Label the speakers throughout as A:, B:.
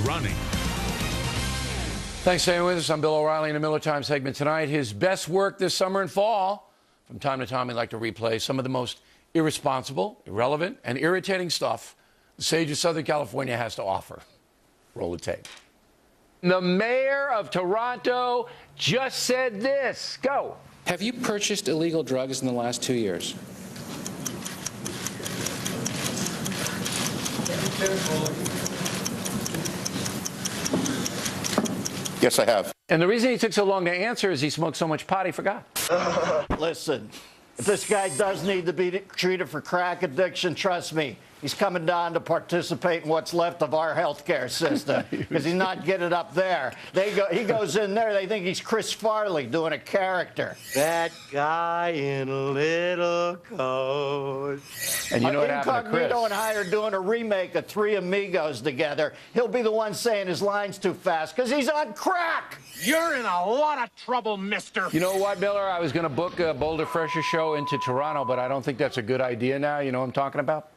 A: running.
B: Thanks for staying with us. I'm Bill O'Reilly in the Miller Time segment tonight. His best work this summer and fall. From time to time, we like to replay some of the most irresponsible, irrelevant, and irritating stuff the sage of Southern California has to offer. Roll the tape. The mayor of Toronto just said this. Go.
C: Have you purchased illegal drugs in the last 2 years?
D: Yes, I have.
B: And the reason he took so long to answer is he smoked so much pot he forgot.
E: Listen, if this guy does need to be treated for crack addiction, trust me, he's coming down to participate in what's left of our healthcare system because he's not getting it up there. He goes in there, they think he's Chris Farley doing a character.
F: That guy in a little coat.
B: And you know what happened to Chris?
E: Incognito and I are doing a remake of Three Amigos together. He'll be the one saying his lines too fast because he's on crack.
A: You're in a lot of trouble, mister.
B: You know what, Miller? I was going to book a Boulder Fresher show into Toronto, but I don't think that's a good idea now. You know what I'm talking about?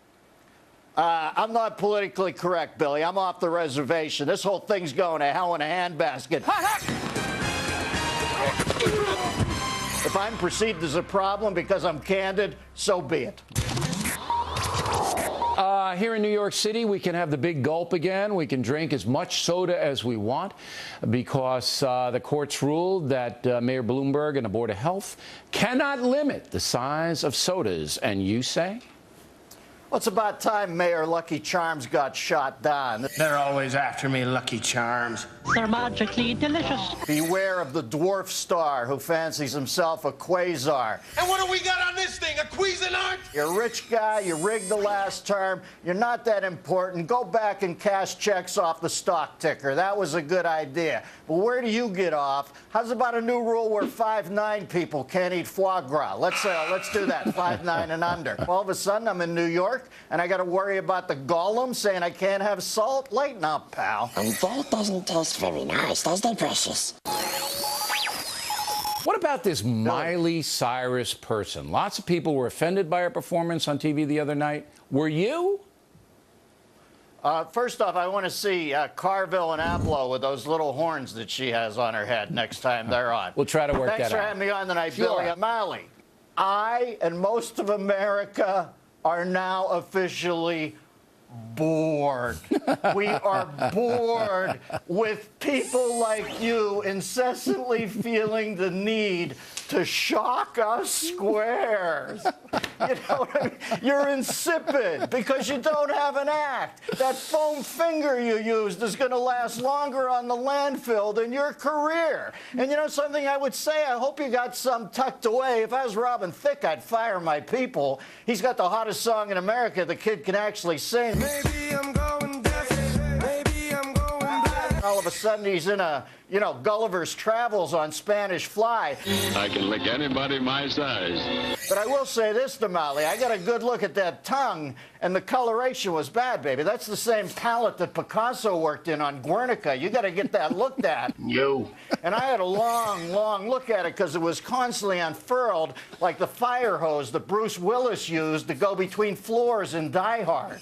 E: I'm not politically correct, Billy. I'm off the reservation. This whole thing's going to hell in a handbasket. If I'm perceived as a problem because I'm candid, so be it.
B: Here in New York City, we can have the big gulp again. We can drink as much soda as we want because the courts ruled that Mayor Bloomberg and the Board of Health cannot limit the size of sodas. And you say?
E: Well, it's about time Mayor Lucky Charms got shot down.
F: They're always after me, Lucky Charms.
G: They're magically delicious.
E: Beware of the dwarf star who fancies himself a quasar.
F: And what do we got on this thing, a Cuisinart?
E: You're a rich guy, you rigged the last term, you're not that important. Go back and cash checks off the stock ticker. That was a good idea. But where do you get off? How's about a new rule where 5'9" people can't eat foie gras? Let's do that, 5'9" and under. All of a sudden, I'm in New York, and I got to worry about the golem saying I can't have salt? Lighten up, pal.
H: And that doesn't taste very nice, does it, Precious?
B: What about this Miley Cyrus person? Lots of people were offended by her performance on TV the other night. Were you?
E: First off, I want to see Carville and Aplo with those little horns that she has on her head next time they're on.
B: We'll try to work that out.
E: Thanks for having me on tonight,
B: Sure.
E: Billy. Miley, I and most of America are now officially bored. We are bored with people like you incessantly feeling the need to shock us squares. You know what I mean? You're insipid because you don't have an act. That foam finger you used is going to last longer on the landfill than your career. And you know something I would say? I hope you got some tucked away. If I was Robin Thicke, I'd fire my people. He's got the hottest song in America the kid can actually sing.
F: Maybe I'm going deaf. Maybe I'm going blind.
E: All of a sudden, he's in a, Gulliver's Travels on Spanish Fly.
I: I can lick anybody my size.
E: But I will say this to Miley. I got a good look at that tongue, and the coloration was bad, baby. That's the same palette that Picasso worked in on Guernica. You got to get that looked at.
I: You.
E: And I had a long, long look at it because it was constantly unfurled like the fire hose that Bruce Willis used to go between floors in Die Hard.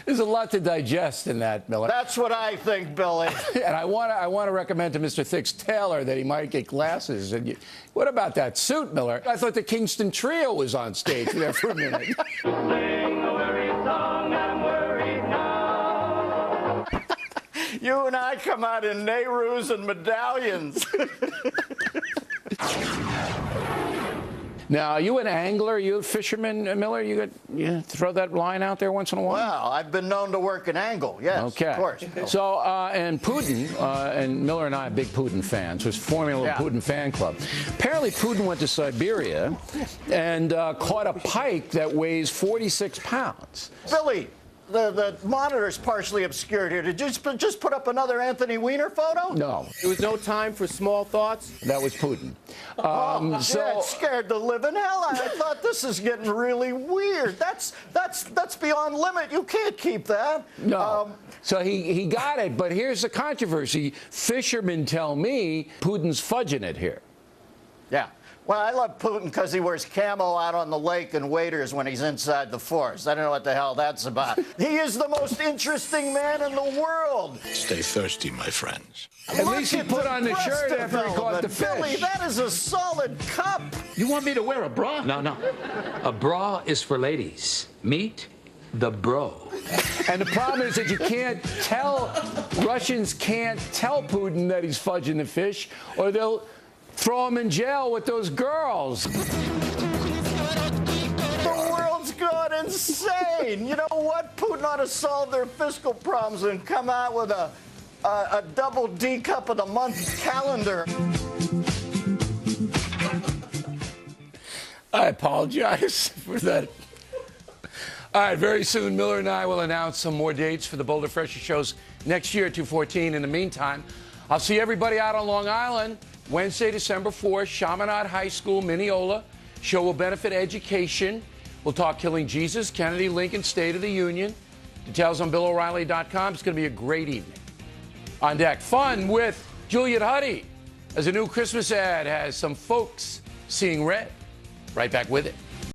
B: There's a lot to digest in that, Miller.
E: That's what I think, Billy.
B: And I want to recommend to Mr. Thicke's tailor that he might get glasses. And what about that suit, Miller? I thought the Kingston Trio was on stage there for a minute.
G: Sing a worried song, I'm worried now.
E: You and I come out in Nehrus and medallions.
B: Now, are you an angler? Are you a fisherman, Miller? You throw that line out there once in a while?
E: Well, I've been known to work an angle, yes,
B: okay.
E: Of course.
B: So, and Putin, and Miller and I are big Putin fans. There's forming a little Putin fan club. Apparently, Putin went to Siberia and caught a pike that weighs 46 pounds.
E: Billy, the monitor's partially obscured here. Did you just put up another Anthony Weiner photo?
B: No.
F: There was no time for small thoughts.
B: That was Putin.
E: Yeah, it scared the living hell out of me. I thought this is getting really weird. That's beyond limit. You can't keep that.
B: No. So he got it, but here's the controversy. Fishermen tell me Putin's fudging it here.
E: Yeah. Well, I love Putin because he wears camo out on the lake and waders when he's inside the forest. I don't know what the hell that's about. He is the most interesting man in the world.
D: Stay thirsty, my friends.
B: At least he put on the shirt after he caught the fish.
E: Billy, that is a solid cup.
J: You want me to wear a bra?
K: No. A bra is for ladies. Meet the bro.
B: And the problem is that you can't tell, Russians can't tell Putin that he's fudging the fish, or they'll throw him in jail with those girls.
E: The world's gone insane. You know what? Putin ought to solve their fiscal problems and come out with a double D cup of the month calendar.
B: I apologize for that. All right, very soon, Miller and I will announce some more dates for the Boulder Fresher shows next year, 214. In the meantime, I'll see everybody out on Long Island Wednesday, December 4th, Chaminade High School, Mineola. Show will benefit education. We'll talk Killing Jesus, Kennedy, Lincoln, State of the Union. Details on BillO'Reilly.com. It's going to be a great evening. On deck, fun with Juliet Huddy as a new Christmas ad has some folks seeing red. Right back with it.